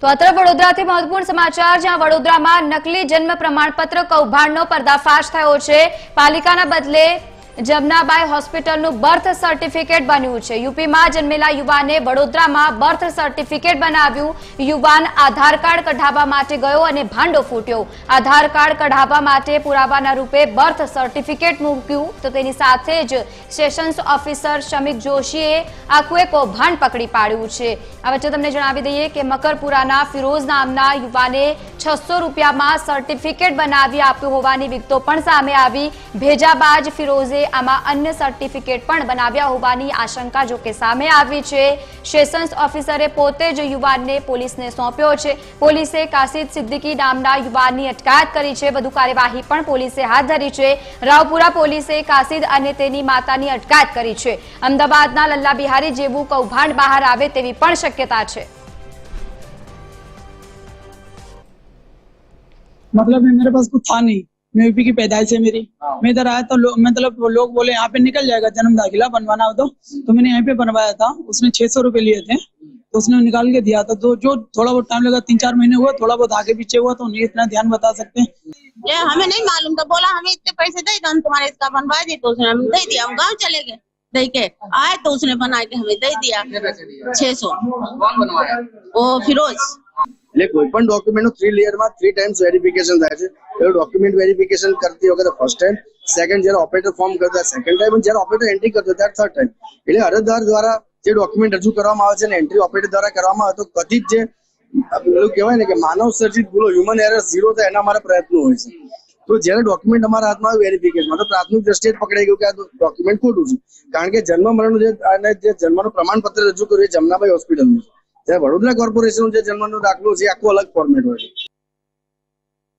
તો અત્રે વડોદરાથી મહત્વપૂર્ણ સમાચાર, જ્યાં વડોદરામાં નકલી જન્મ પ્રમાણપત્ર કૌભાંડનો પર્દાફાશ થયો છે। પાલિકાના બદલે જમનાબાઈ હોસ્પિટલનું બર્થ સર્ટિફિકેટ બન્યું છે। યુપીમાં જન્મેલા યુવાને વડોદરામાં બર્થ સર્ટિફિકેટ બનાવ્યું। યુવાન આધાર કાર્ડ કઢાવવા માટે ગયો અને ભાંડો ફૂટ્યો। આધાર કાર્ડ કઢાવવા માટે પુરાવાના રૂપે બર્થ સર્ટિફિકેટ મૂક્યું તો તેની સાથે જ સેશન્સ ઓફિસર શમિક જોશીએ આખું એક કૌભાંડ પકડી પાડ્યું છે। આ વચ્ચે તમને જણાવી દઈએ કે મકરપુરાના ફિરોઝ નામના યુવાને 600 રૂપિયામાં સર્ટિફિકેટ બનાવી આપ્યું હોવાની વિગતો પણ સામે આવી। ભેજાબાજ ફિરોઝે આમાં અન્ય સર્ટિફિકેટ પણ બનાવ્યા હોવાની આશંકા જો કે સામે આવી છે। સેશન્સ ઓફિસરે પોતે જ યુવાનને પોલીસને સોંપ્યો છે। પોલીસે કાસિદ સિદ્દીકી નામના યુવાનની અટકાયત કરી છે। વધુ કાર્યવાહી પણ પોલીસે હાથ ધરી છે। રાવપુરા પોલીસે કાસિદ અને તેની માતાની અટકાયત કરી છે। અમદાવાદના લલ્લા બિહારી જેવું કૌભાંડ બહાર આવે તેવી પણ શક્યતા છે। मतलब मेरे पास कुछ था नहीं, मैं यूपी की पैदाइश है मेरी। मैं इधर आया तो मतलब लोग बोले यहाँ पे निकल जाएगा, जन्म दाखिला बनवाना हो तो मैंने यहाँ पे बनवाया था। उसने 600 रुपए लिए थे तो उसने निकाल के दिया था। तो जो थोड़ा बहुत टाइम लगा, 3-4 महीने हुआ, थोड़ा बहुत आगे पीछे हुआ, तो नहीं इतना ध्यान बता सकते। ये हमें नहीं मालूम था, बोला हमें इतने पैसे दे दो, हम तुम्हारे इसका बनवा दी, तो उसने हमें दे दिया। हम गाँव चले गए, दे के आए तो उसने बना के हमें दे दिया 600। कौन बनवाया? वो फिरोज। એટલે કોઈ પણ ડોક્યુમેન્ટ 3 લેયરમાં 3 ટાઈમ્સ વેરિફિકેશન થાય છે। એ ડોક્યુમેન્ટ વેરિફિકેશન કરતી વખતે ફર્સ્ટ ટાઈમ, સેકન્ડ જ્યારે ઓપરેટર ફોર્મ કરતા સેકન્ડ ટાઈમ, અને જ્યારે ઓપરેટર એન્ટ્રી કરતો ત્યારે થર્ડ ટાઈમ। એટલે અરજદાર દ્વારા જે ડોક્યુમેન્ટ રજૂ કરવામાં આવે છે અને એન્ટ્રી ઓપરેટર દ્વારા કરવામાં આવે તો કદી જ જે પેલું કહેવાય ને કે માનવ સર્જિત ભૂલો, હ્યુમન એરર 0 થાય એના અમારા પ્રયત્નો હોય છે। તો જ્યારે ડોક્યુમેન્ટ અમારા હાથમાં વેરિફિકેશન તો પ્રાથમિક દ્રષ્ટિએ પકડાઈ ગયું કે આ ડોક્યુમેન્ટ ખોટું છે, કારણ કે જન્મ મરણનું જે જન્મનું પ્રમાણપત્ર રજૂ કર્યું એ જમનાબાઈ હોસ્પિટલનું છે। વડોદરા કોર્પોરેશન જે જન્મનો દાખલો છે આખો અલગ ફોર્મેટ હોય છે।